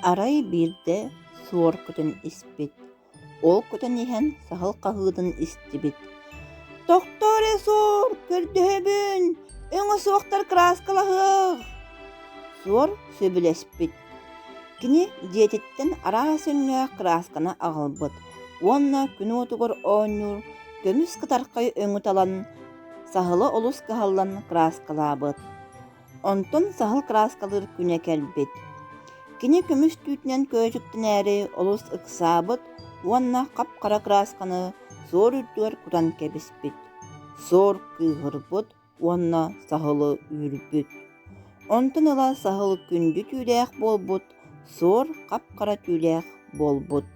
арай бирде суор көтөн испит. Ол көтөн иһэн саһыл каһыытын истибит. Тохторе суор, көрдөһөбүн, өңө суоктар краскалаһыах. Суор сөбүлеспит. Кини диететтен араа сөннөөх краскана аҕалбыт. Уонна күнүотугар ооннур, көмүс кытаркай өңү талан, саһылы олус каһаллан краскалаабыт. Онтон саһыл краскалыр күнэ кэлбит. Кини көмүс түүтүнэн көөчүктүн ээри олус ыксаабыт, уонна кап-кара красканы суор үрдүгэр кутан кэбиспит. Суор кыыһырбыт, уонна саһылы үүрбүт. Онтон ыла саһыл күндү түүлээх болбут, суор кап-кара түүлээх болбут.